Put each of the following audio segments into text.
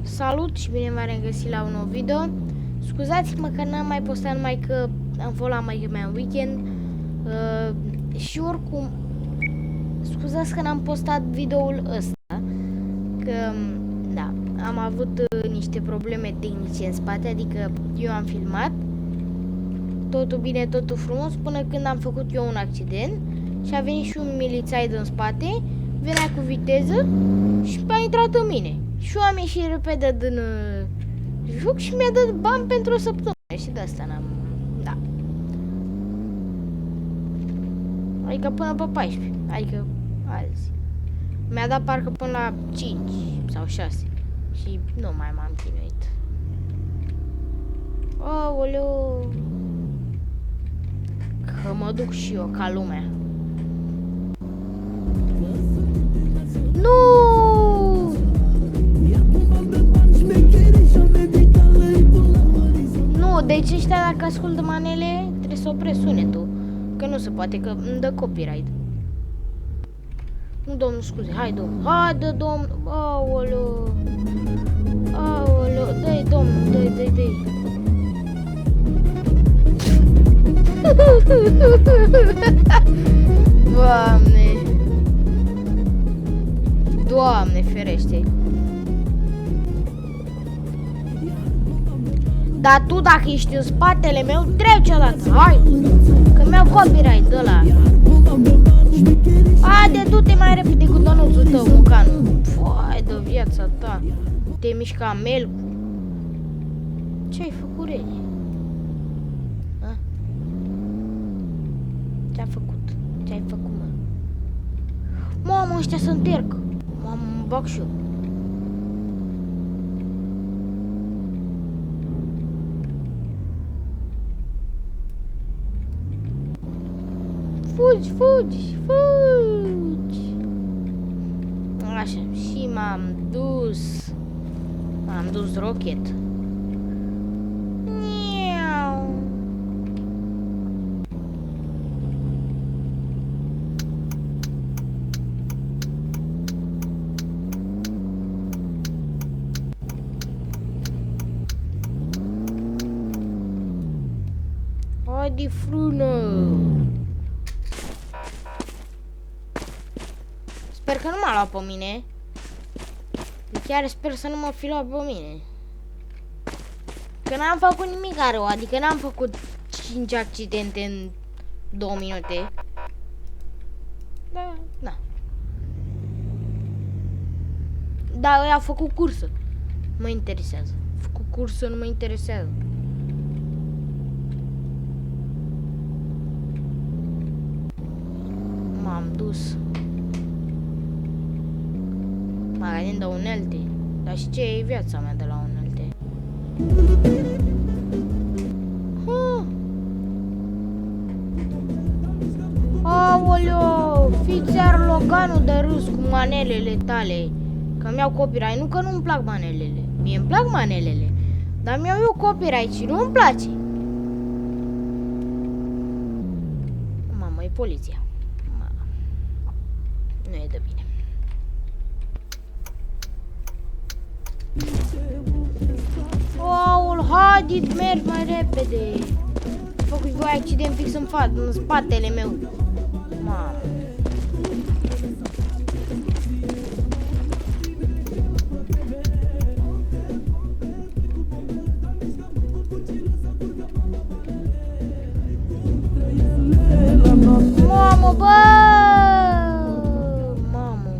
Salut și bine v-am regăsit la un nou video. Scuzați-mă că n-am mai postat, numai că am fost la maică mea în weekend. Și oricum, scuzați că n-am postat videoul ăsta, că, da, am avut niște probleme tehnice în spate, adică eu am filmat totul bine, totul frumos, până când am făcut eu un accident și a venit și un milițai din spate, venea cu viteză și a intrat în mine. Și eu am ieșit repede din joc și mi-a dat bani pentru o săptămână și de asta n-am... Da. Adică până pe 14, adică azi. Mi-a dat parcă până la 5 sau 6 și nu mai m-am chinuit. Aoleu. Că mă duc și eu ca lumea. Nu! Nu, deci ăștia dacă ascultă manele trebuie să opresc sunetul. Că nu se poate, că îmi dă copyright. Nu, domnul, scuze, hai, domnul. Haide, domnul. Aoleu. Aoleu, dă-i, domnul, dă-i. Doamne. Doamne, ferește. Dar tu, dacă ești în spatele meu, trece odată, hai! Că mi-au copyright de ăla. Haide, du-te mai repede cu donuțul tău, Mucanu. Foai de viața ta. Te miști ca melcu. Ce-ai făcut, rege? Ce-ai făcut? Ce-ai făcut, mă? Mamă, ăștia se întercă. Mamă, mă bag și eu. Fugi, fugi, fugi. Așa, și m-am dus. M-am dus Rocket. Miau. Haide, frână. Sper că nu m-a luat pe mine. Chiar sper să nu mă fi luat pe mine. Că n-am făcut nimic rău, adică n-am făcut 5 accidente în 2 minute. Da. Da, ăia a făcut cursă. Mă interesează. A făcut cursă, nu mă interesează. M-am dus. Magazin de unelte. Dar și ce e viața mea de la unelte? Aoleo! Fiți ar Loganul de râs cu manelele tale. Că mi-au copyright. Nu că nu-mi plac manelele. Mie îmi plac manelele. Dar mi-au eu copyright și nu-mi place. Mamă, e poliția. Nu e de bine. Aul, haide, mergi mai repede. Făcut voi accident fix în spatele meu. Mamă. Mamă, bă! Mamă.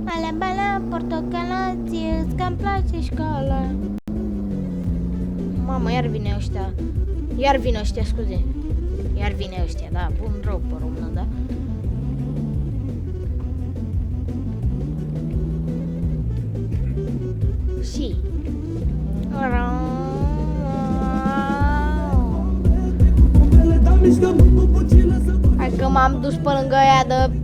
Ala, bala, portocalație, îți-mi place școala. Mamă, iar vine ăștia. Iar vine ăștia, scuze. Iar vine ăștia, da, bun rău pe română, da? Și hai că m-am dus pe lângă aia de...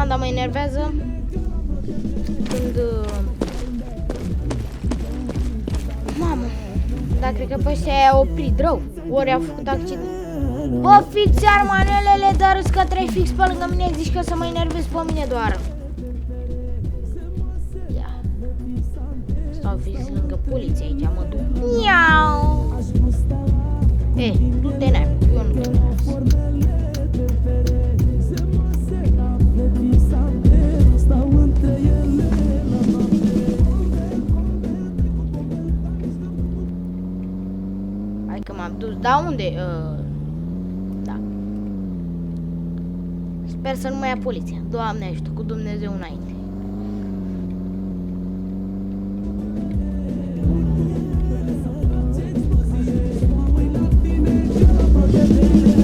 Dar mă enervează când... Mamă, Dar cred că pe ăștia i-a oprit rău. Ori a făcut accident. Bă, fix armanelele, dar îți că trei fix pe lângă mine, zici că să mă enervez pe mine doar. Ia. Stau fix lângă poliție aici, mă duc. Iau! Du-te n-ai, eu nu te las. Hai că m-am dus, da unde? Da. Sper să nu mai ia poliția. Doamne ajută, cu Dumnezeu înainte.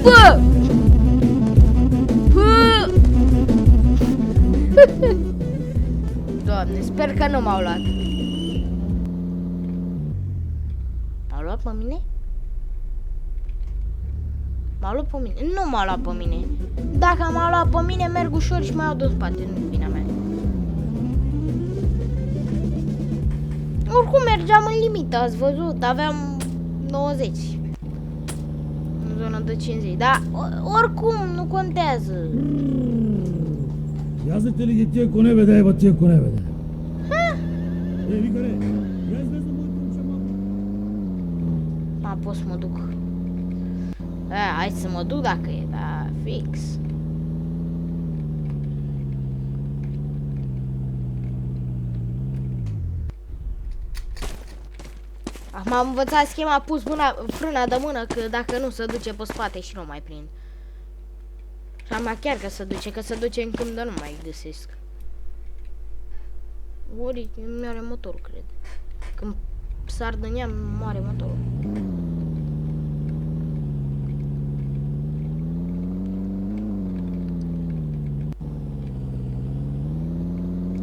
Bă! Doamne, sper că nu m-au luat. M-au luat pe mine? M-au luat pe mine? Nu m-au luat pe mine. Dacă m-au luat pe mine, merg ușor și m-au dus în spate, nu vina mea. Oricum mergeam în limită, ați văzut, aveam 90. În zona de 50, dar oricum nu contează. Ja se te li ti ko ne vede, evo ti ko ne vede. Vicore, ja se vezi mult ce mă. Ma, pot să mă duc. Hai să mă duc dacă e, da, fix. M-am învățat schema, pus frâna de mână, că dacă nu se duce pe spate și nu mai prind. Și am chiar că se duce, că se duce în câmp de nu mai găsesc. Ori mi-are motorul, cred. Când sar de neam, moare motorul.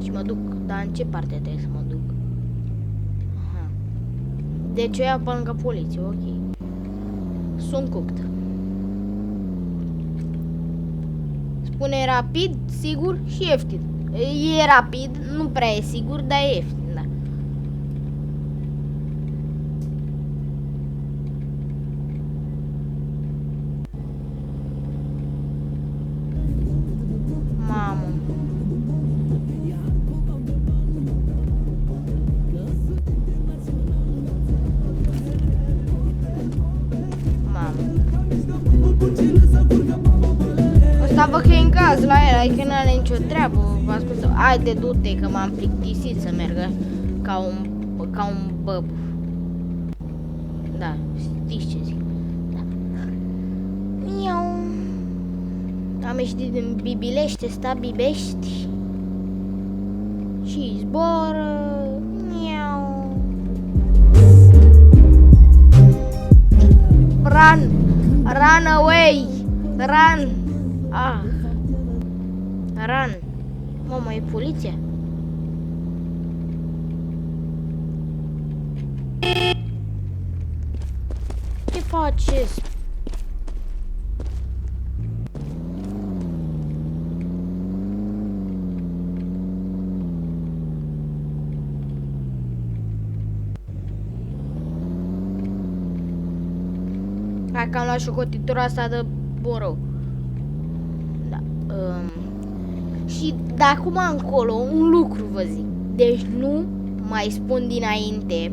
Și mă duc, dar în ce parte trebuie să mă duc? Aha. Deci o iau pe lângă poliție, ok. Sunt cooked. Spune rapid, sigur și ieftin. E rapid, nu prea e sigur, dar e ieftin, da. Mamă. Ăsta văd că e în caz la el, adică n-are nicio treabă. Haide, du-te că m-am plictisit să mergă ca un băb. Da, știți ce zic. Da. Miau. Am ieșit din Bibilești, ăsta Bibești. Și zboră. Miau. Run! Run away! Run! Ah! Run! Mama, e poliția? Ce faceți? Hai că am luat și o cotitura asta de borou. Da. Și de acum încolo, un lucru vă zic. Deci nu mai spun dinainte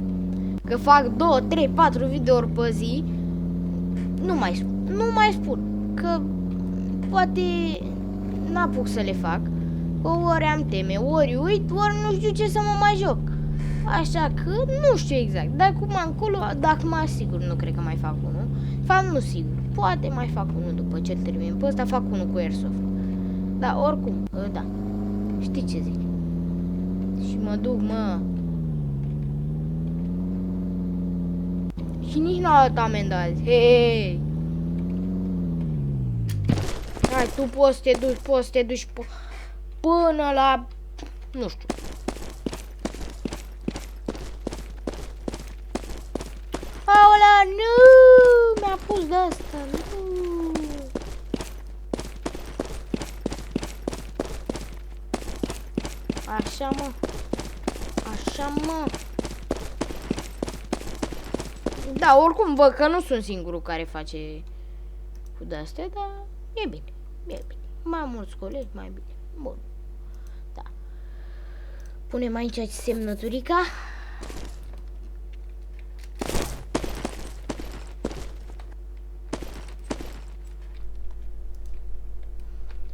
că fac 2, 3, 4 videouri pe zi. Nu mai spun. Că poate n-apuc să le fac. Că ori am teme, ori uit, ori nu știu ce să mă mai joc. Așa că nu știu exact. De acum încolo, dacă mă asigur, nu cred că mai fac unul. Fac nu sigur. Poate mai fac unul după ce termin. Pe ăsta fac unul cu Airsoft. Dar oricum, da. Știi ce zic? Și mă duc, mă. Și nici n-au dat amendă azi. Hei! Hai, tu poți să te duci până la... Nu știu. Aolea, nu! Mi-a pus de asta, nu! Așa, mă. Așa, mă. Da, oricum văd că nu sunt singurul care face cu de-astea, dar e bine, e bine. Mai mulți colegi, mai bine. Bun. Da. Punem aici semnăturica.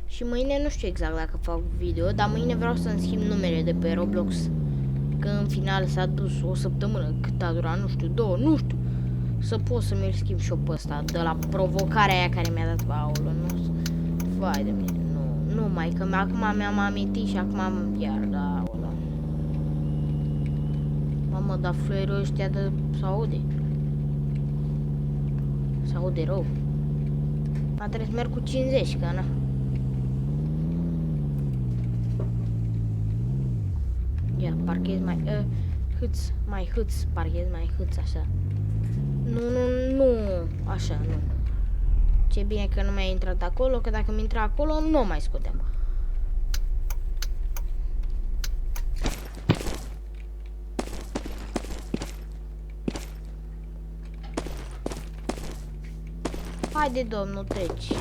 Și mâine nu știu exact dacă fac video, dar mâine vreau să-mi schimb numele de pe Roblox. Că în final s-a dus o săptămână, cât a durat, nu știu, 2, nu știu. Să pot să mi-l schimb și eu pe ăsta, de la provocarea aia care mi-a dat, aulă, nu. Vai de mine, nu mai, că acum mi-am amintit și acum iar, da, aulă. Mamă, dar fluierul ăștia de s-aude. S-aude rău. Dar trebuie să merg cu 50, că na. Ia, parchez mai parchez mai hâț, așa. Nu, așa, nu. Ce bine că nu mi-a intrat acolo, că dacă mi intra acolo, nu mai scoteam. Haide, domnul, treci.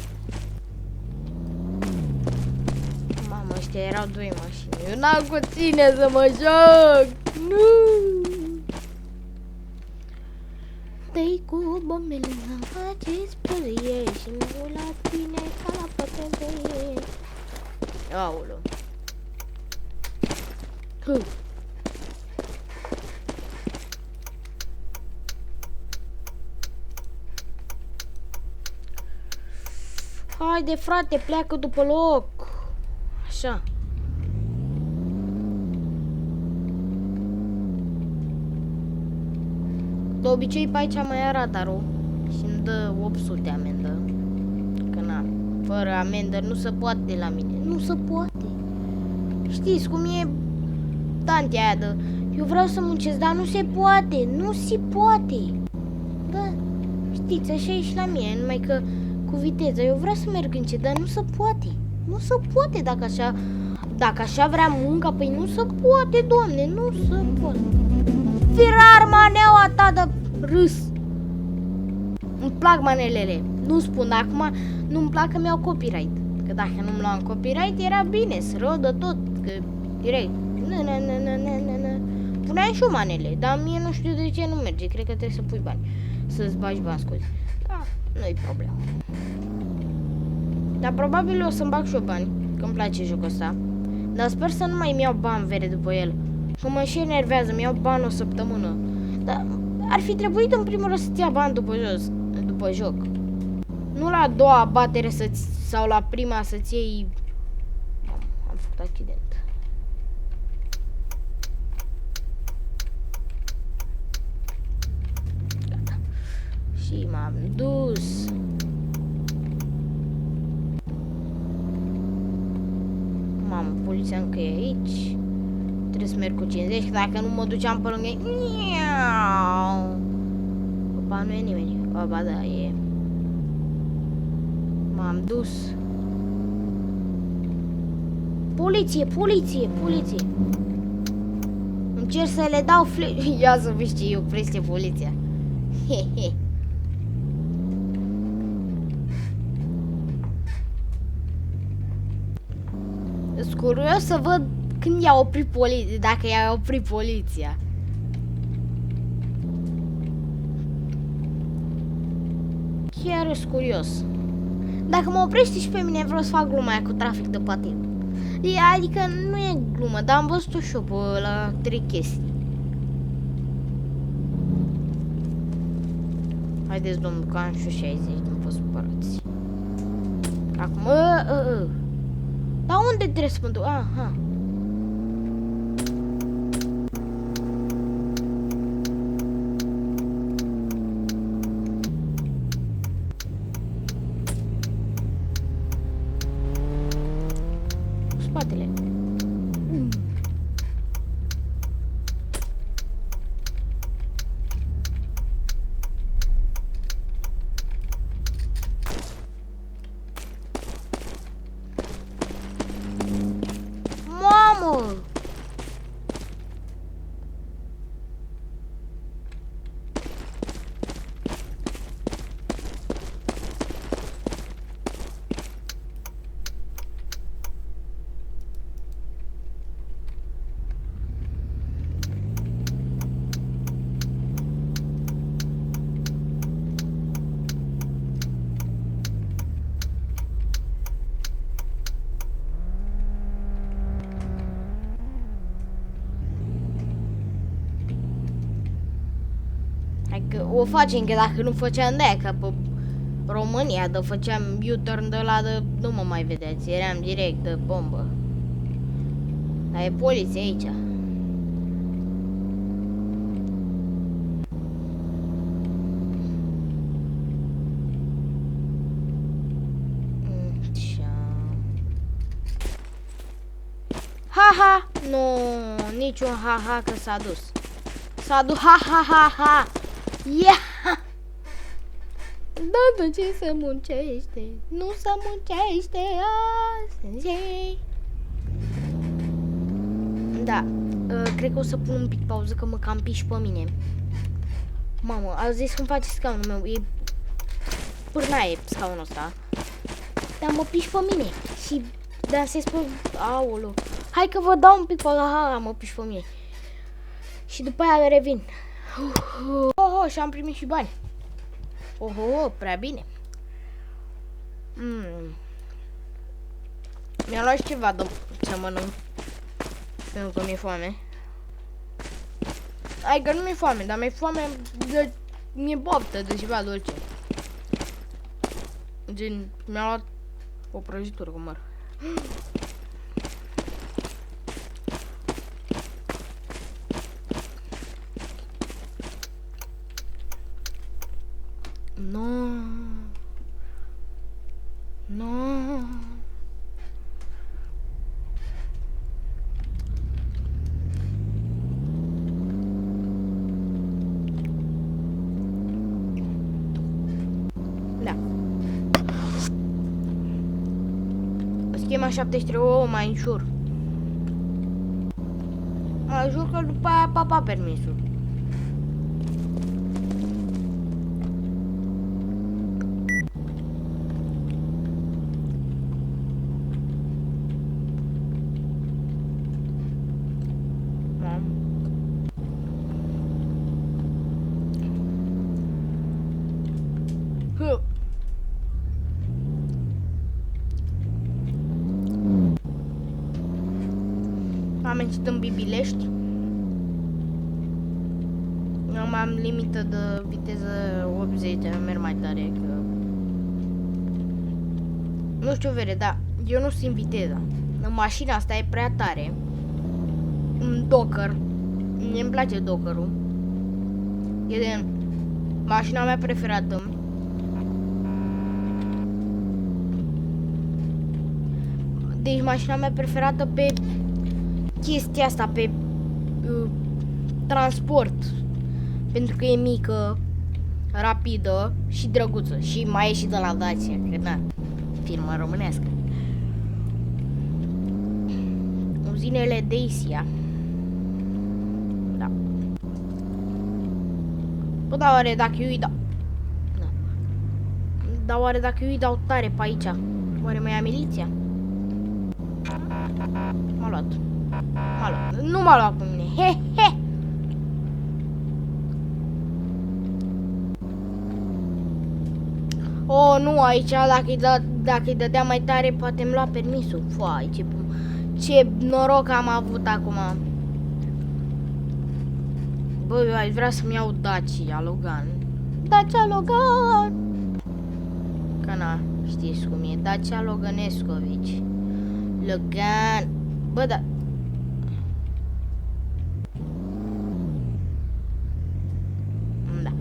Mamă, ăștia erau 2 mașini. Eu n-am cu ține să mă joc. Nu! Dă-i cu bombele, să-mi faceți părie și mă la tine ca la pătărie. Aoleu. Haide, frate, pleacă după loc. Așa. De obicei pe aici mai ia radarul și îmi dă 800 amendă. Că na, fără amendă nu se poate la mine. Nu se poate. Știți cum e tantea aia de... Eu vreau să muncesc, dar nu se poate. Nu se poate. Da, știți, așa e și la mine, numai că cu viteză. Eu vreau să merg încet, dar nu se poate. Nu se poate dacă așa vrea munca, păi nu se poate, doamne, nu se poate. Firar maneaua ta de râs. Îmi plac manelele. Nu spun, dar acum nu-mi plac că mi-au copyright. Că dacă nu-mi luam copyright era bine, să rău de tot. Că direct. Puneam și eu manele, dar mie nu știu de ce nu merge. Cred că trebuie să pui bani. Să-ți bagi bani, scuze. Da, nu-i problemă. Dar probabil o să-mi bag și eu bani, că îmi place jocul ăsta. Dar sper să nu mai-mi iau bani vere după el. Că mă și enervează, mi-au bani o săptămână. Dar ar fi trebuit în primul rând să-ți ia bani după joc. Nu la a doua abatere sau la prima să-ți iei... Am făcut accident. Gata. Și m-am dus. Mamă, poliția încă e aici. Trebuie să merg cu 50, dacă nu mă duceam pe lângă ei. Opa, nu e nimeni. Opa, da, e. M-am dus. Poliție, poliție, poliție. Încerc să le dau Ia să vezi ce e oprește poliția. Hehe. Sunt curios să văd când i-a oprit poliția, dacă i-a oprit poliția. Chiar sunt curios. Dacă mă oprește și pe mine, vreau să fac gluma aia cu trafic de patin. Adică nu e glumă, dar am văzut-o și eu pe la 3 chestii. Haideți, domnul, că am și 60, nu vă supărați. Acum, Dar unde trebuie să mă duc? Aha. Spatele. Adică o facem, că dacă nu făceam de-aia, că pe România, de făceam U-turn de la de nu mă mai vedeați, eram direct de bombă. Dar e poliție aici. Ha-ha! Nu, niciun ha-ha că s-a dus. S-a dus, ha-ha-ha-ha! Yeah! Da, ce se muncește? Nu se muncește azi. Da, cred că o să pun un pic pauză că mă cam piși pe mine. Mamă, a zis că-mi face scaunul meu. E pârnaie scaunul ăsta. Dar mă piși pe mine și dansez pe... Aolo. Hai că vă dau un pic pauză. Ha, mă piși pe mine. Și după aia revin. Și am primit și bani. Oho, prea bine. Mi-a luat și ceva de să mănânc. Pentru că mi-e foame. Hai că nu mi-e foame, dar mi-e foame de... Mi-e boftă de ceva dulce. Gen, mi-a luat o prăjitură cu măr. No. No. Da. Schema 73 mai ușor. Mai ușor că după aia papa permisul. Am ieșit în Bibilești. Am limită de viteză 80, merg mai tare că... Nu știu vere, dar eu nu simt viteza. În mașina asta e prea tare. În Docker. Mie-mi place Dockerul. E de mașina mea preferată. Deci mașina mea preferată pe chestia asta, pe transport. Pentru că e mică, rapidă și drăguță. Și mai e și de la Dacia, că na, firmă românească. Uzinele Dacia. Da. Bă, dar oare dacă eu îi dau... Da. Dar oare dacă eu îi dau tare pe aici, oare mai ia miliția? M-a luat. M-a luat. Nu m-a luat cu mine. He, he! Oh, nu, aici dacă îi dădea mai tare, poate îmi lua permisul. Foai, ce noroc am avut acum. Bă, eu aș vrea să-mi iau Dacia Logan. Dacia Logan! Că na, știți cum e. Dacia Loganescovici. Logan. Bă, da. Da.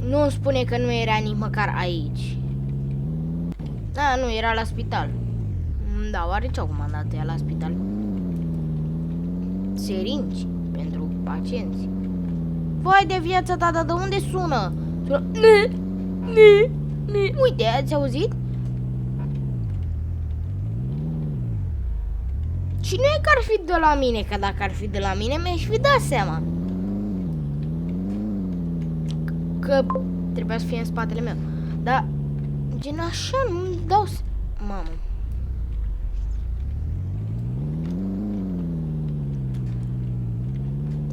Nu îmi spune că nu era nici măcar aici. Da, nu, era la spital. Da, oare ce-au comandat ea la spital? Seringi pentru pacienți. Vai de viața ta, dar de unde sună? Sună... Uite, ați auzit? Și nu e că ar fi de la mine, că dacă ar fi de la mine, mi-aș fi dat seama. Că trebuia să fie în spatele meu. Dar, gen așa, nu-mi dau mamă.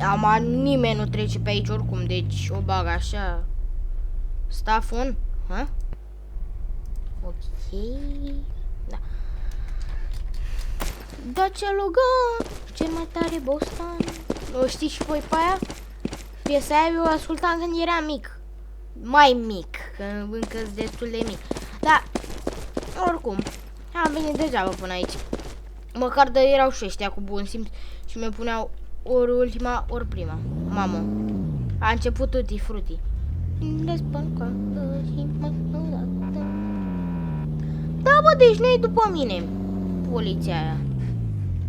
Ama nimeni nu trece pe aici oricum, deci o bag așa. Staff on, ha? Ok. Da. Dacia Logan, cel mai tare Boston. O știți și voi pe aia? piesa aia eu o ascultam când eram mic. Mai mic, că încă sunt destul de mic. Dar, oricum, am venit degeaba până aici. Măcar de erau și ăștia cu bun simț și mi puneau ori ultima, ori prima. Mamă, a început tutti frutti. Da, bă, deci nu-i după mine poliția aia.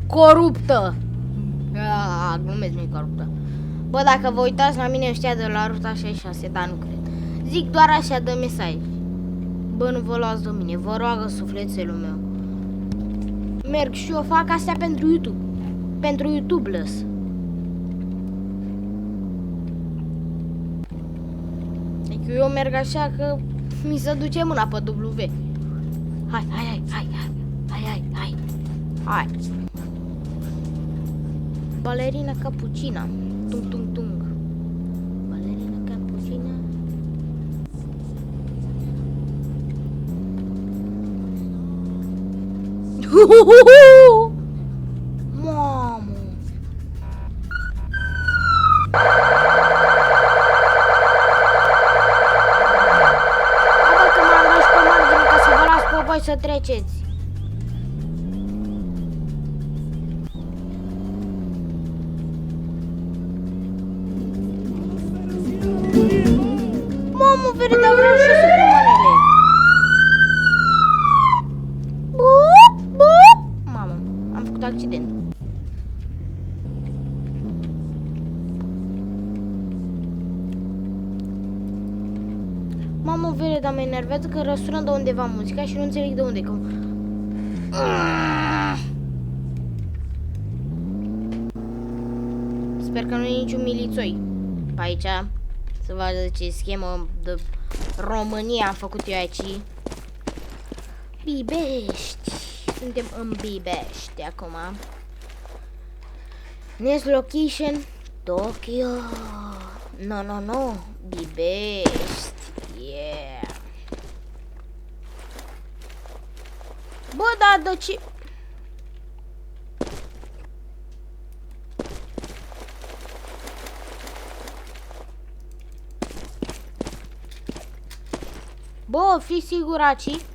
Coruptă! Glumesc, nu-i coruptă. Bă, dacă vă uitați la mine ăștia de la ruta 66, dar nu cred. Zic doar așa de mesaj. Bă, nu vă luați de mine, vă roagă sufletelul meu. Merg și eu fac astea pentru YouTube. Pentru YouTube-lăs. Adică eu merg așa că mi se duce mâna pe W. Hai. Balerina cappuccina. Tung tung tung. Balerina cappuccina. Mamă. Bă, că m-am dat și pe margine ca să vă las pe voi să treceți. Mamă, vede, dar vreau și să pun mânele. Mamă, am făcut accident. Mamă, vede, dar mă enervează că răsună de undeva muzica și nu înțeleg de unde. Că... Sper că nu e niciun milițoi pe aici. Să vadă ce schemă de România am făcut eu aici. Bibești. Suntem în Bibești acum. Next location Tokyo. No. Bibești. Yeah. Bă, da, de ce... Bă, fi sigur aici.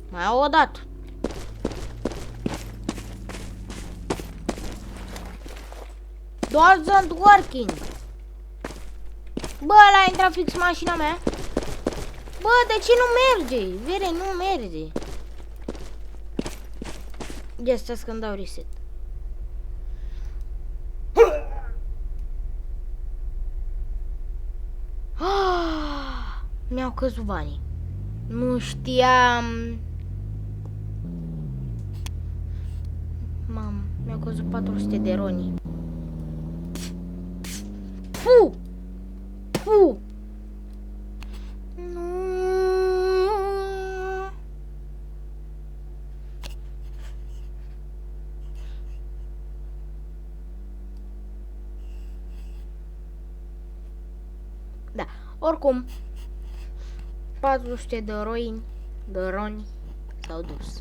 Mai o dată. Doesn't working. Bă, ăla a intrat fix mașina mea. Bă, de ce nu merge? Vere, nu merge. Ia stai să-mi dau reset. Mi-au căzut banii. Nu știam. Mamă, mi-au căzut 400 de roni. Fu! Nu. Da, oricum 400 de roni s-au dus.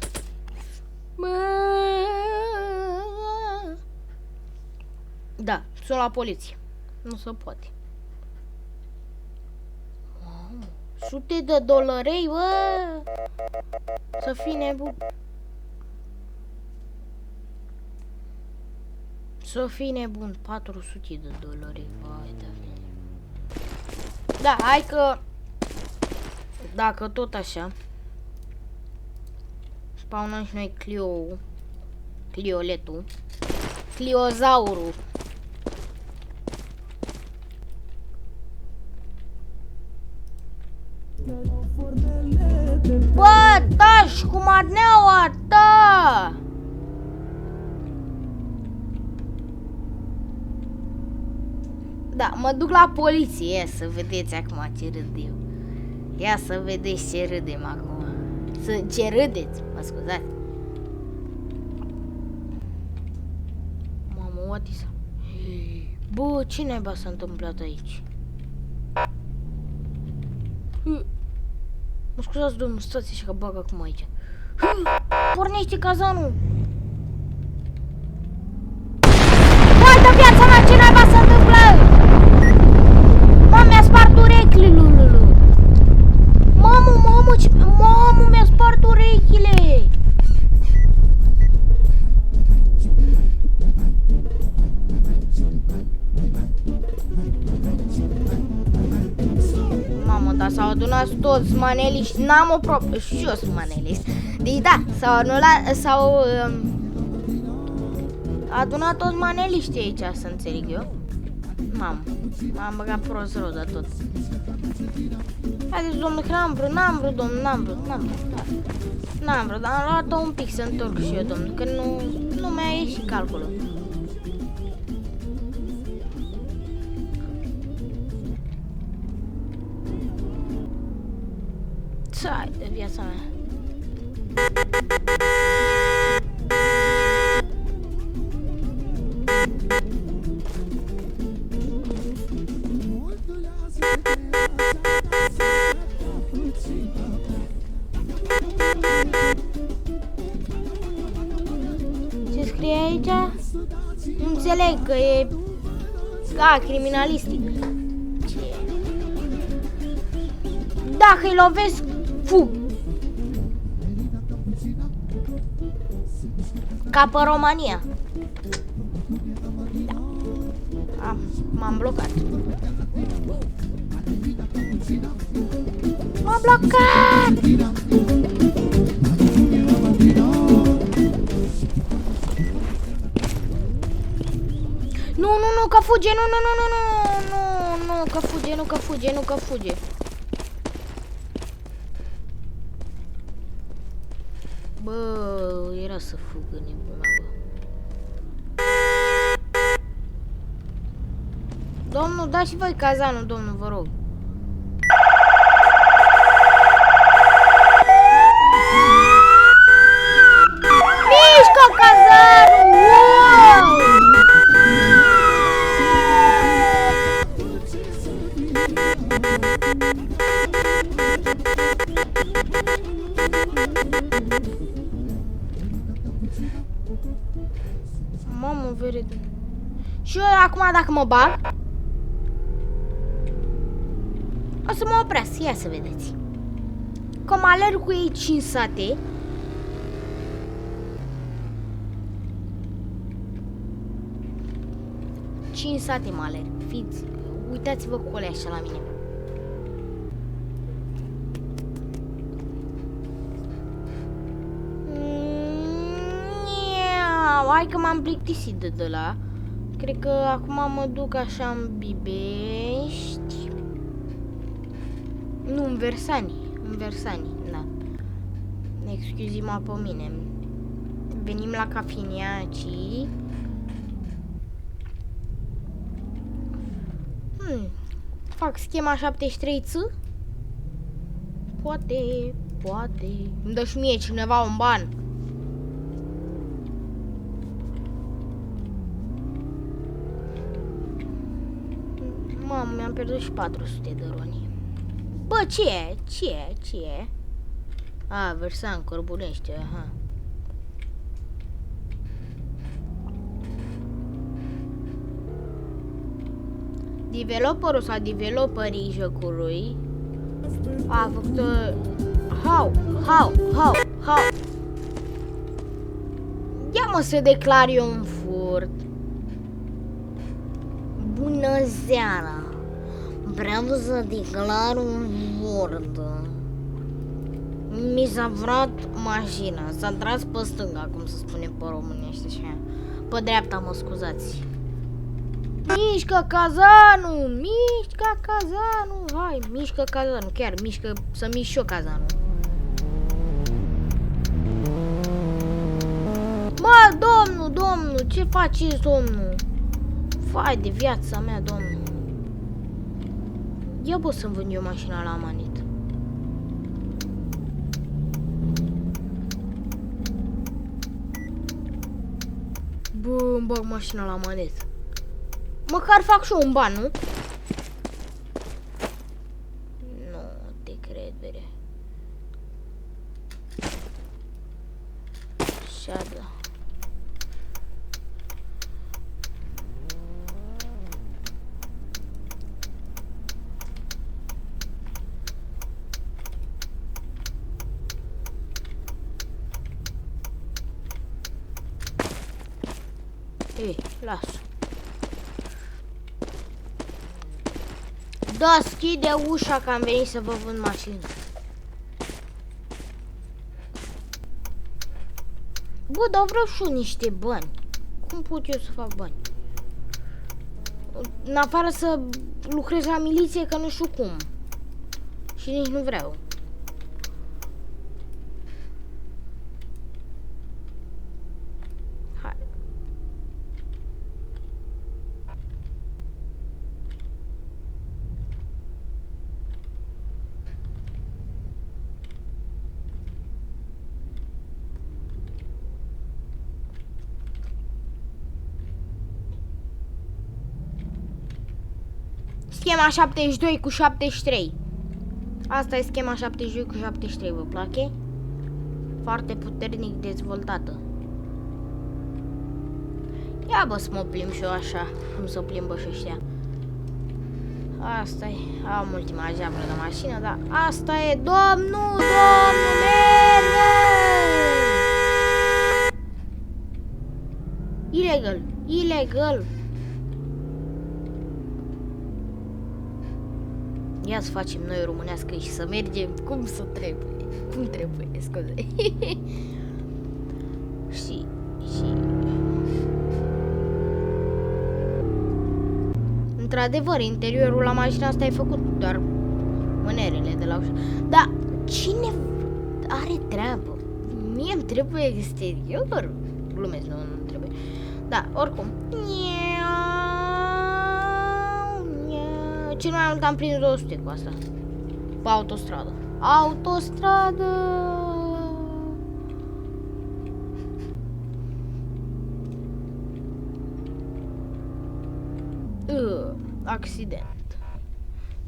Da, sunt la poliție. Nu se poate. Sute de dolari, bă! Să fii nebun. Să fii nebun. 400 de dolari, vai de mine. Da, hai că... Dacă tot așa... Spawnăm și noi Clioletul. Cliozaurul. Bă, taci cu marneaua ta! Da, mă duc la poliție, ia să vedeți acum ce râd eu. Ia să vedeți ce râdem acum. Ce râdeți, mă scuzați. Mamă, what is... Bă, ce naiba s-a întâmplat aici? Mă scuzați, domnul, stați așa că bag acum aici. Pornește cazanul! s-au adunat toți maneliști. N-am o problemă, și eu sunt manelist. Deci da, s-au adunat toți maneliștii aici, să înțeleg eu. M-am băgat prost rău de tot. Haideți, domnule, că n-am vrut, domnule, n-am vrut, dar am luat-o un pic să întorc și eu, domnule, că nu mi-a ieșit calculul. Țai de viața mea. Ce scrie aici? Nu înțeleg că e... criminalistic. Ce e? Dacă îi lovesc, fug. Ca pe România. Da. M-am blocat. M-am blocat! Nu, că fuge, nu, că fuge. Bă, era să fugă nebuna, bă. Domnul, dați și voi cazanul, domnul, vă rog. Mișcă cazanul! Wow! Mamă, verde. Și eu acum dacă mă bag, o să mă oprească, ia să vedeți. Că mă alerg cu ei 5 sate. Cinci sate mă alerg. Fiți, uitați-vă cu alea așa la mine. Hai că m-am plictisit de la. Cred că acum mă duc așa în Bibești. Nu, în Versani, da. Excuse-mă pe mine. Venim la Cafiniaci. Fac schema 73ță? Poate. Îmi dă și mie cineva un ban. Mamă, mi-am pierdut și 400 de roni. Bă, ce e? A, Versan, Corbulește, aha. Developerul sau developerii jocului a făcut... How? Ia mă să declar eu un furt. Bună seara! Vreau să declar un furt. Mi s-a furat mașina, s-a tras pe stânga, cum se spune pe românește așa. Pe dreapta, mă scuzați. Mișcă cazanul! Hai, mișcă cazanul, chiar mișcă, să mișc și eu cazanul. Mă, domnul, ce faceți, domnul? Vai de viața mea, domnul. Ia pot să-mi vând eu mașina la manet. Bă, îmi bag mașina la manet. Măcar fac și eu un ban, nu? Nu te cred, bere. Șadă. Ei, las-o. Deschide ușa că am venit să vă vând mașini. Bă, dar vreau și eu niște bani. Cum pot eu să fac bani? În afară să lucrez la miliție, că nu știu cum. Și nici nu vreau. Hai. Schema 72 cu 73. Asta e schema 72 cu 73, vă place? Foarte puternic dezvoltată. Ia bă să mă plimb și eu așa, cum să plimbă și ăștia. Asta e, am ultima geabră de mașină, dar asta e, domnul, merge! Ilegal, ilegal. Ia să facem noi românească și să mergem cum să trebuie. Cum trebuie, scuze. și... Într-adevăr, interiorul la mașina asta e făcut doar mânerele de la ușă. Dar cine are treabă? Mie îmi trebuie exterior. Glumesc, nu trebuie. Da, oricum. Cel mai mult am prins 200 cu asta. Pe autostradă. Autostradă! Accident.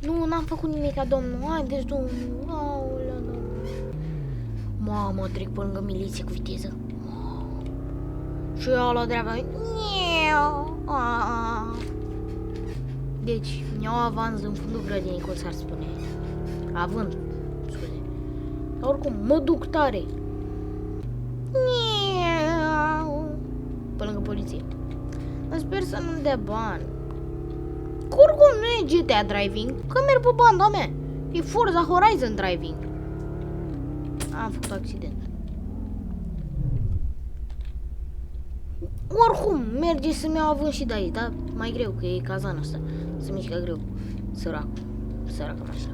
Nu, n-am făcut nimica, domnul. Haideți, domnul. Aolea, domnul. Mamă, trec pe lângă miliție cu viteză. Și eu la dreapta. Deci, mi-au avans în fundul grădinii, cum s-ar spune. Având, scuze. Dar oricum, mă duc tare. Pe lângă poliție. Dar sper să nu-mi dea bani. Oricum nu e GTA Driving, că merg pe banda mea. E Forza Horizon Driving. Am făcut accident. Oricum, merge să-mi iau având și de aici, dar mai greu, că e cazana asta. Se mișcă greu. Săracul. Săracă mașina.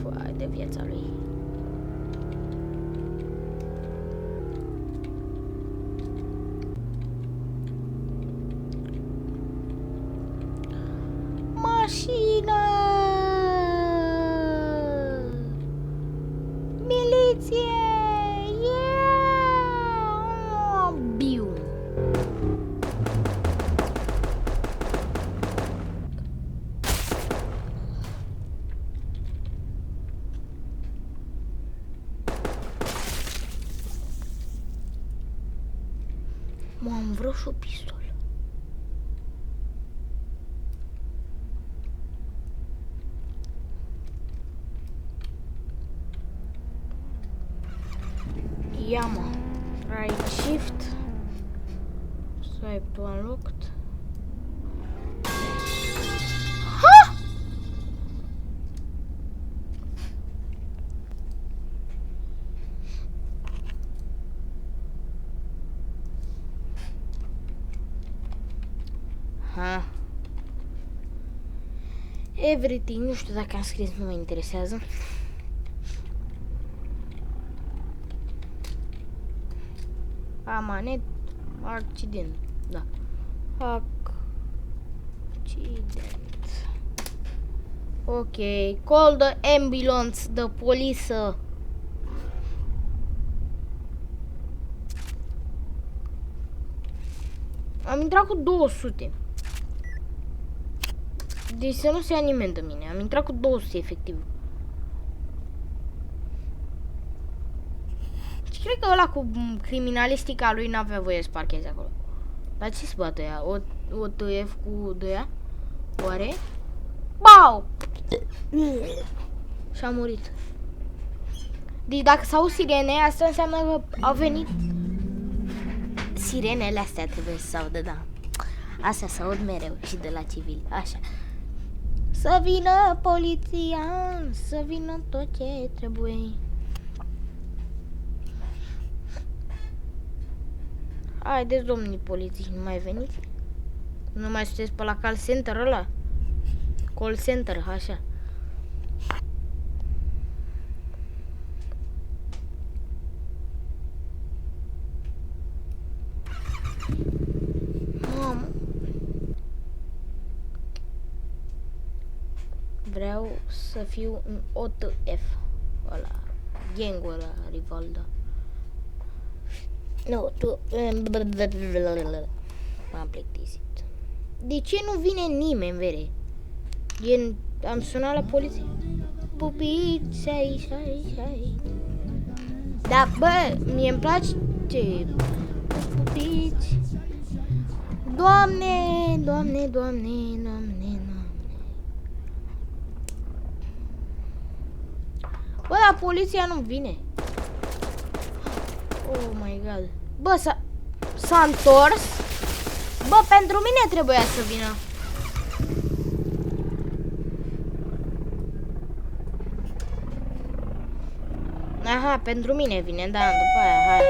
Foai de viața lui. Mașina! Miliție! Yeah! Biu! M-am vrut și o pistol. Ia mă, right shift, swipe to unlocked. Ha! Ha. Everything, nu știu dacă am scris, nu mă interesează. Amanet, accident, da. Accident. Ok, call the ambulance, the police. Am intrat cu 200. Deci să nu se ia nimeni de mine. Am intrat cu 200 efectiv. Și cred că ăla cu criminalistica lui n-avea voie să parcheze acolo. Dar ce se bate ea? O TF cu de ea? Oare? Bau! Și-a murit. Deci dacă s-au sirene, asta înseamnă că au venit sirenele astea trebuie să se audă, da. Astea se aud mereu și de la civili, așa. Să vină poliția, să vină tot ce trebuie. Haideți, domnii polițiști, nu mai veniți? Nu mai sunteți pe la call center ăla? Call center, așa. Mamă. Vreau să fiu un OTF ăla, gangul ăla, Rivalda. Nu, tu... M-am plictisit. De ce nu vine nimeni, vere? Am sunat la poliție. Pupiți, ai. Da, bă, mie-mi place pupiți. Doamne. Bă, dar poliția nu vine. Oh my god. Bă, s-a întors. Bă, pentru mine trebuia să vină. Aha, pentru mine vine, da, după aia, hai.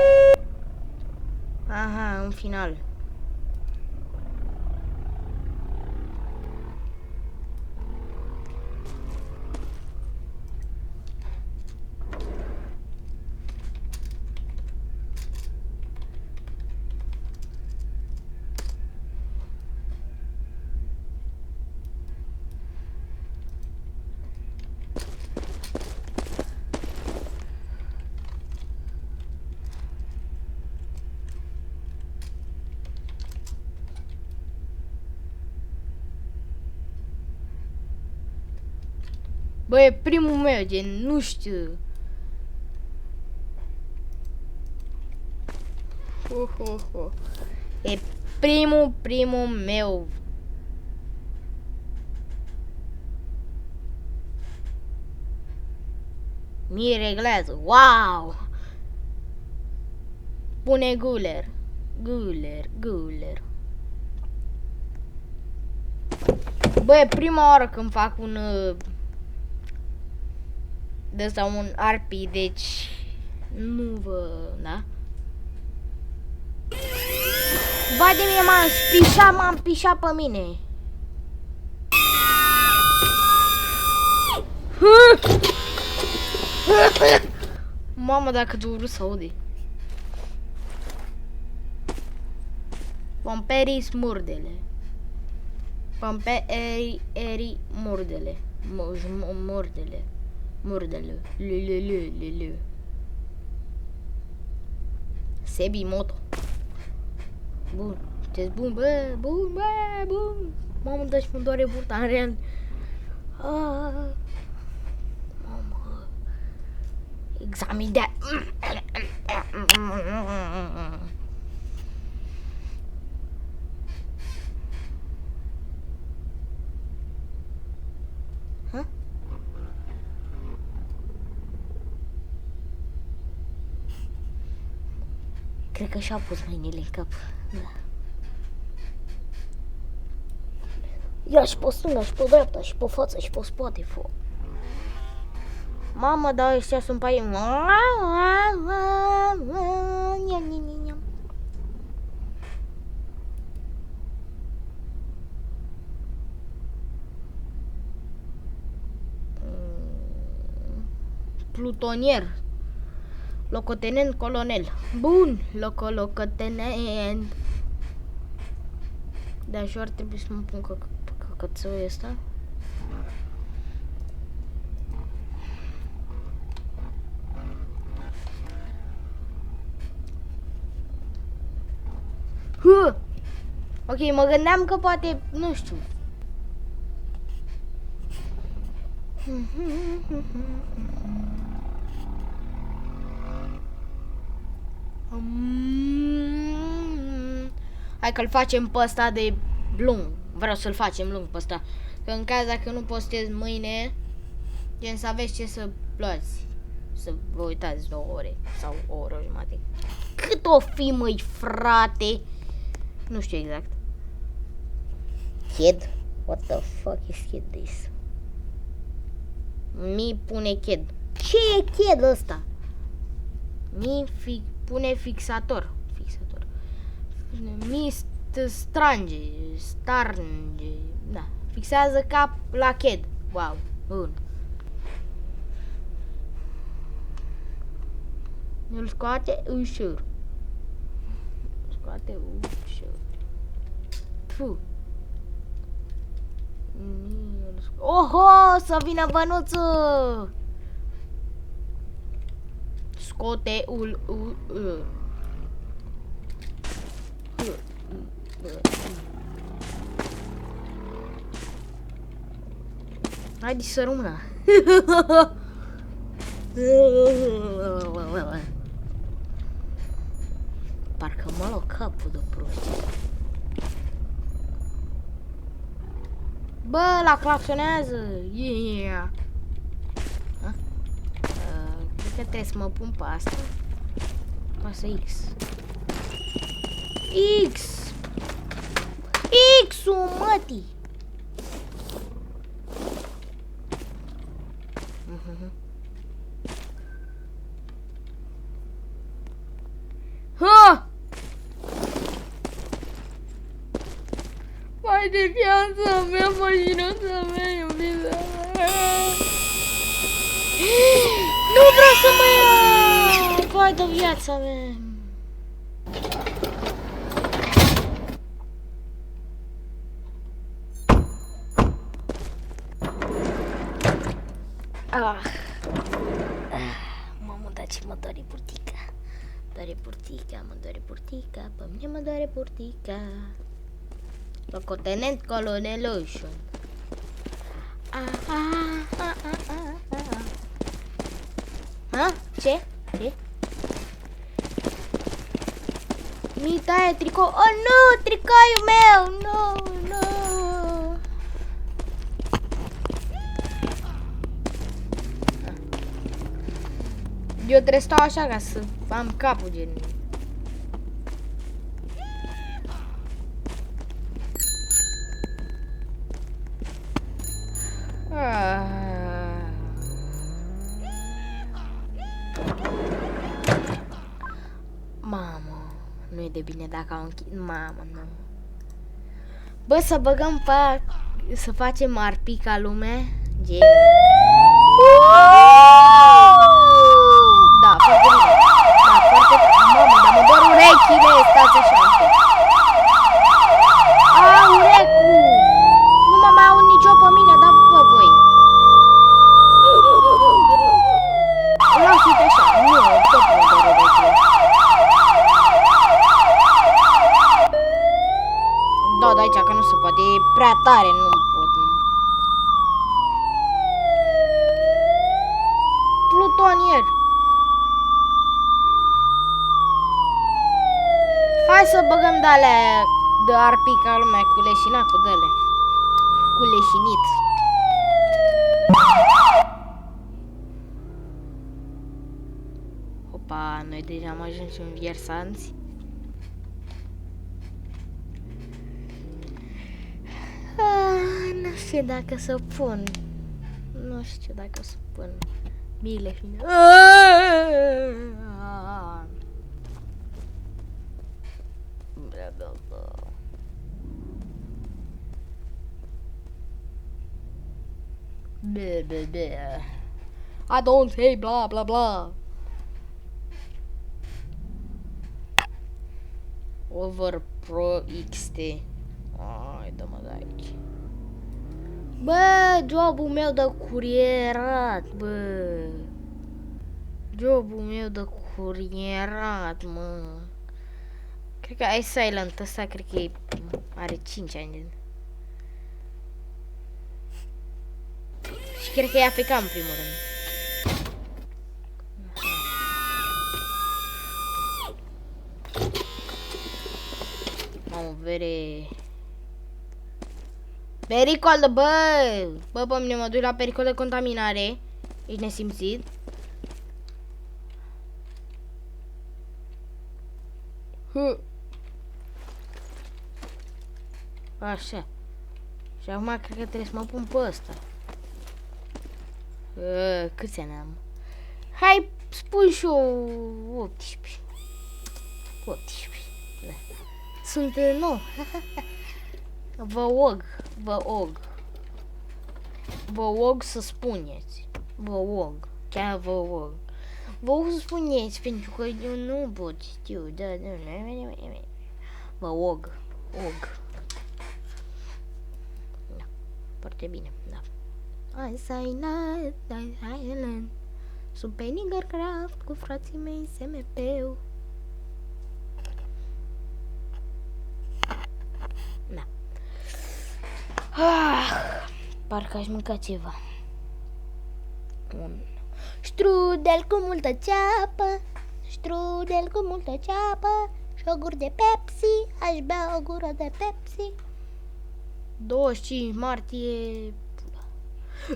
Aha, în final. Bă, e primul meu, gen, nu știu. E primul meu. Mi reglează, wow! Pune guler. Bă, e prima oară când fac un... de ăsta, un RP, deci... nu vă... da? Ba de mine, m-am pișat pe mine. Mamă, dacă tu vrut să aude. Pomperii smurdele. Pomperii murdele. Murdele. Lululululu. Sebi Moto. Bun. Ce bun, bă, bun. Mamă, dă și mă doare burta, în real. Mamă. Examin de... Cred că și-a pus mâinile în cap. Da. Ia și pe stânga, și pe dreapta, și pe față, și pe spate, fă. Mamă, da, ăștia sunt pe ei. Plutonier. Locotenent colonel. Bun, locotenent. Dar și ar trebui să mă pun căcățăul ăsta. Ok, mă gândeam că poate, nu știu. Hai că-l facem pe ăsta de lung. Vreau să-l facem lung pe ăsta. Că în caz dacă nu postez mâine, gen să aveți ce să luați. să vă uitați 2 ore sau o oră jumate. Cât o fi, măi, frate? Nu știu exact. Kid? What the fuck is kid this? Mi pune kid. Ce e kid ăsta? Pune fixator. Mi strange. Da. Fixează cap la kid. Wow. Bun. Îl scoate ușor. Fu. Oho, să vină bănuțul! Scoate Haide să rămână. Parcă mă lua capul de prostie. Bă, la claxonează! Yeah! Cred că trebuie să mă pun pe asta. Pasă X. X-ul, mătii! Ha! Mai de viața mea, mașinuța mea, iubita mea. Nu vreau să mă ia! Vai de viața mea. Mamă, dar ce mă doare burtica. Mă doare burtica, pe mine mă doare burtica. Locotenent colonelușul. Ha? Ce? Mi taie tricou. Oh, nu! Tricoiul meu! Nu! Eu trebuie să stau așa ca să am capul gen. Mamă, nu e de bine dacă am închis. Mamă, nu. Bă, să băgăm pe... să facem arpi ca lume. Gen. Da, foarte bine. Da, foarte... Mamă, dar mă dor urechile. Stați așa un pic. Urecu! Nu mă mai aud nicio pe mine, dar pe voi. Las, uite așa. Nu, tot mă dor urechile. Da, de aici, că nu se poate. E prea tare, nu pot. Plutonier. Hai să băgăm de-alea de arpi ca lumea cu leșina, cu dele. Cu leșinit. Opa, noi deja am ajuns în viersanți. Nu știu dacă să pun. Nu știu dacă să pun. Bile fine. I don't say blah blah blah. Over Pro XT. Ai, dă-mă de aici. Bă, jobul meu de curierat, bă. Jobul meu de curierat, mă. Cred că ai Silent ăsta, cred că are 5 ani. Și cred că e AFK în primul rând. Mamă, pericol de, bă, pe mine mă duc la pericol de contaminare. Ești nesimțit. Așa. Și acum cred că trebuie să mă pun pe ăsta. Câți ani am? Hai, spun și eu 18. 18. Da. Sunt nou. Vă og să spuneți. Vă og. Chiar vă og. Vă og să spuneți, pentru că eu nu pot știu. Da. Vă og. Da. Foarte bine, da. Island. Sunt pe Nigercraft cu frații mei SMP-ul. Da. Parcă aș mânca ceva. Un strudel cu multă ceapă. Strudel cu multă ceapă. Și o gură de Pepsi. Aș bea o gură de Pepsi. 25 martie.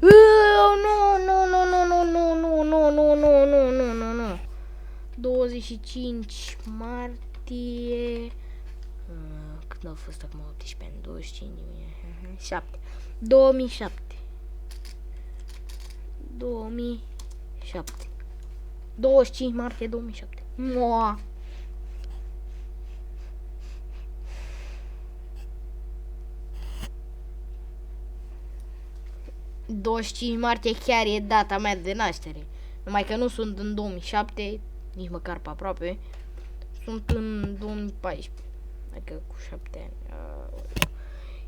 Nu. 25 martie. Când a fost acum 18 ani? 25 7. 2007. 25 martie 2007. Moa. Martie chiar e data mea de naștere. Numai că nu sunt în 2007, nici măcar pe aproape. Sunt în 2014. Adică cu 7 ani.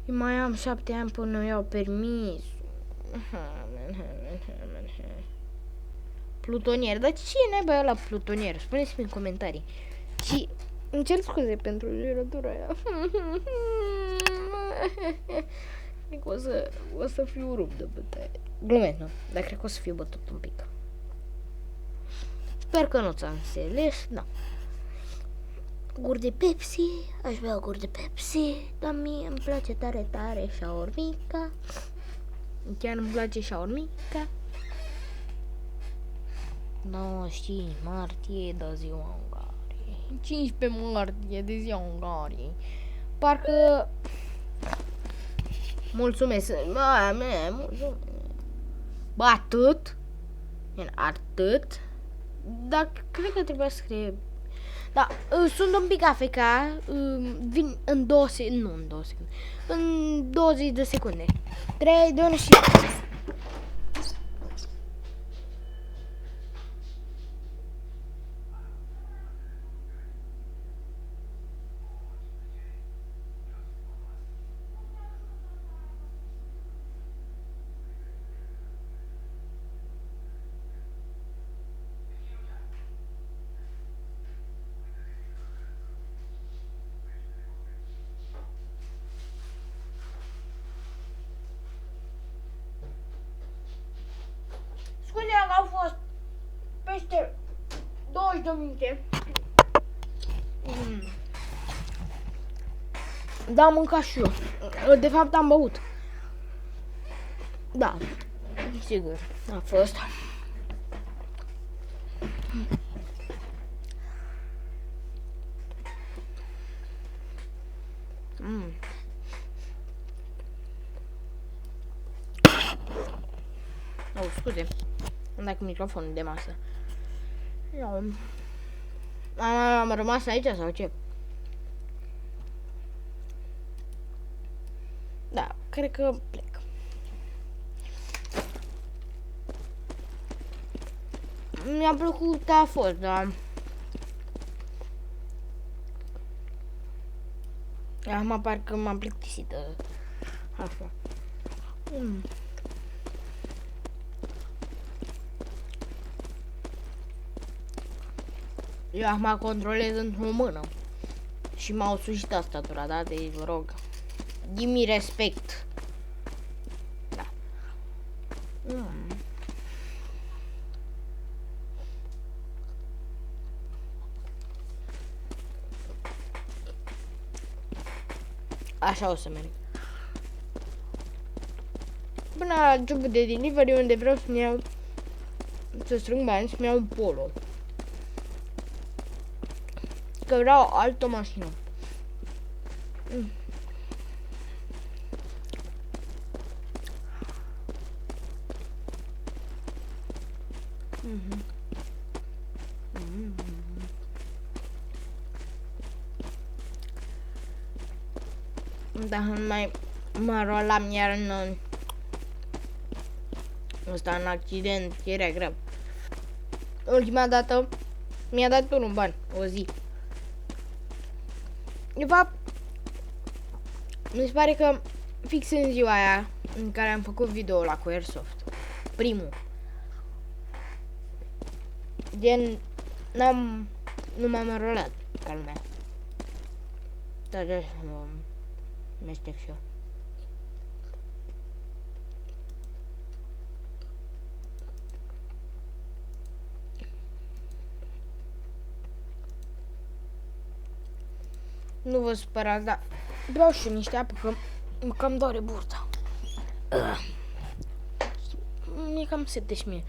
Eu mai am 7 ani până iau permis. Plutonier. Dar cine e băia la plutonier? Spuneți-mi în comentarii. Și îmi cer scuze pentru jurătura aia. O să fiu rupt de bătaie. Glumesc, nu? Dar cred că o să fiu bătut un pic. Sper că nu ți-am înțeles, da. Gur de Pepsi, aș bea gur de Pepsi, dar mie îmi place tare, tare șaormica. Chiar îmi place șaormica. 95 martie de ziua Ungariei. 15 martie de ziua Ungariei. Parcă... Mulțumesc. Mulțumesc. Bă, atât? Atât? Dar cred că trebuia să scrie... Da, sunt un pic afeca. Vin în 2 secunde. Nu în 2 secunde. În 20 de secunde. 3, 2, 1 și... Scuze că au fost peste 20 de minute. Da, am mâncat și eu. De fapt am băut. Da, sigur, a fost. Scuze, am dat cu microfonul de masă. Am rămas aici sau ce? Da, cred că plec. Mi-a plăcut, a fost, dar... Acum parcă m-am plictisit. Așa. Eu acum controlez într-o mână. Și m-au sușit tastatura, da? Deci vă rog. Give-mi respect. Da. Așa o să merg. Până la jobul de delivery unde vreau să-mi iau, să strâng bani, să-mi iau un polo. că vreau o altă mașină. Dacă nu mai mă rolam iar în ăsta în accident, era grav. Ultima dată mi-a dat unul bani, o zi. De fapt, mi se pare că fix în ziua aia în care am făcut video la cu Airsoft, primul. Gen, nu m-am înrolat ca lumea. Dar de asta mă mestec și eu. Nu vă supărați, dar beau și niște apă că mă cam doare burta. Mi-e cam sete și mie.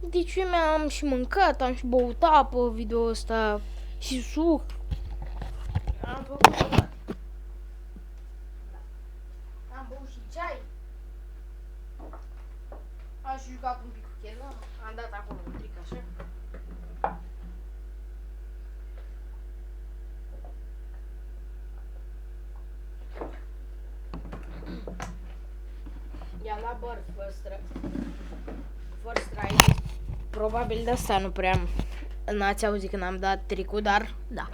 Deci eu mi-am și mâncat, am și băut apă video ăsta și suc. Am făcut tot. Am băut și ceai. Am și jucat un pic cu cheza. Am dat acolo un tric așa. I-am dat băr first try. Probabil de asta nu prea n-ați auzit când am dat tricul, dar da.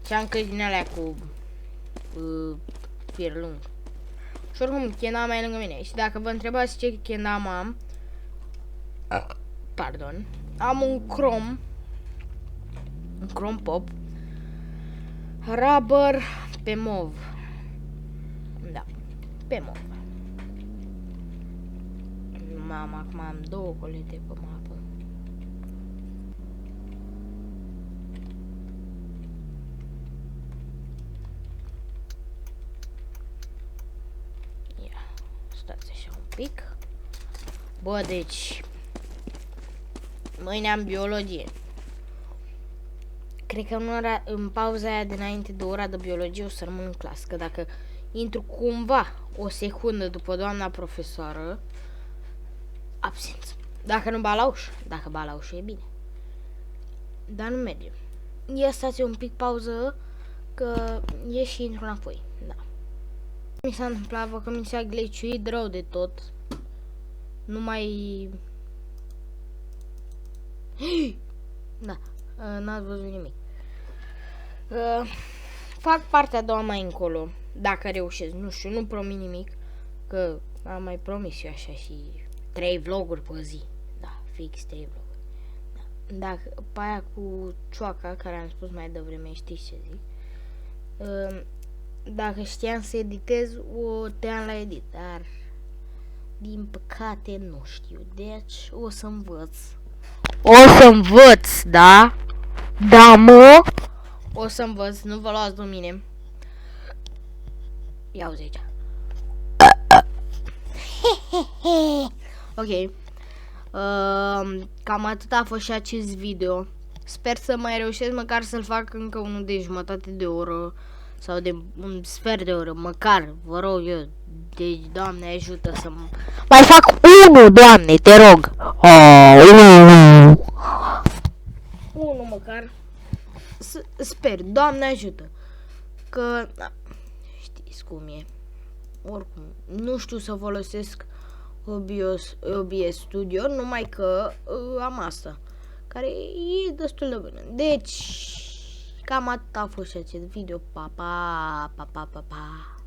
Și am căci din alea cu fier lung. Și oricum, chenda mai e lângă mine. Și dacă vă întrebați ce chenda am, pardon, am un Chrome Pop Rubber pe mov. Da, pe mov. Acum am două colete pe mapă. Ia, stați așa un pic. Bă, deci mâine am biologie. Cred că în pauza aia dinainte de ora de biologie o să rămân în clasă. Că dacă intru cumva o secundă după doamna profesoară, absență. Dacă nu ba la ușă. Dacă ba la ușă e bine. Dar nu merge. Ia stați un pic pauză, că ieși și intru înapoi. Da. Mi s-a întâmplat, vă, că mi s-a gleciuit rău de tot. Nu mai... Da, n-ați văzut nimic. Fac partea a doua mai încolo, dacă reușesc, nu știu, nu promit nimic, că am mai promis eu așa și 3 vloguri pe zi. Da, fix 3 vloguri. Da. Dacă, pe aia cu cioaca, care am spus mai devreme, știți ce zic. Dacă știam să editez, o tăiam la edit, dar din păcate nu știu, deci o să învăț. O să învăț, da? Da, mă? O să învăț, nu vă luați de mine. Ia uzi aici. Ok. Cam atât a fost și acest video. Sper să mai reușesc măcar să-l fac încă unul de jumătate de oră sau de un sfert de oră, măcar, vă rog eu. Deci, Doamne, ajută să mai fac unul, Doamne, te rog. Unul măcar. Sper, Doamne ajută. Că, da, știți cum e. Oricum, nu știu să folosesc OBS Studio, numai că am asta, care e destul de bună. Deci, cam atât a fost acest video. Pa, pa, pa, pa, pa, pa.